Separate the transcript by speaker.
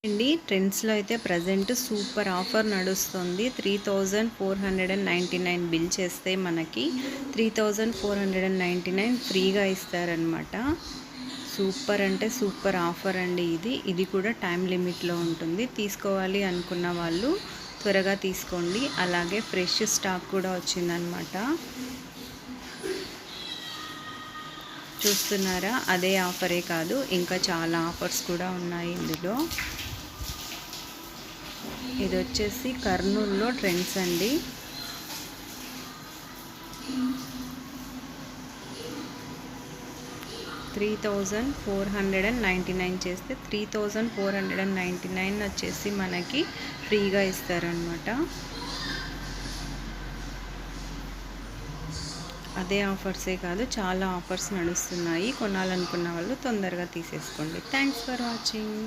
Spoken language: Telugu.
Speaker 1: అండి ట్రెండ్స్లో అయితే ప్రజెంట్ సూపర్ ఆఫర్ నడుస్తుంది. 3499 బిల్ చేస్తే మనకి 3499 ఫ్రీగా ఇస్తారనమాట. సూపర్ అంటే సూపర్ ఆఫర్ అండి ఇది కూడా టైం లిమిట్లో ఉంటుంది. తీసుకోవాలి అనుకున్న వాళ్ళు త్వరగా తీసుకోండి. అలాగే ఫ్రెష్ స్టాక్ కూడా వచ్చిందనమాట. చూస్తున్నారా, అదే ఆఫరే కాదు ఇంకా చాలా ఆఫర్స్ కూడా ఉన్నాయి ఇందులో. ఇది వచ్చేసి కర్నూలులో ట్రెండ్స్ అండి. $3499 చేస్తే 3499 వచ్చేసి మనకి ఫ్రీగా ఇస్తారనమాట. అదే ఆఫర్సే కాదు చాలా ఆఫర్స్ నడుస్తున్నాయి. కొనాలనుకున్న వాళ్ళు తొందరగా తీసేసుకోండి. Thanks for watching.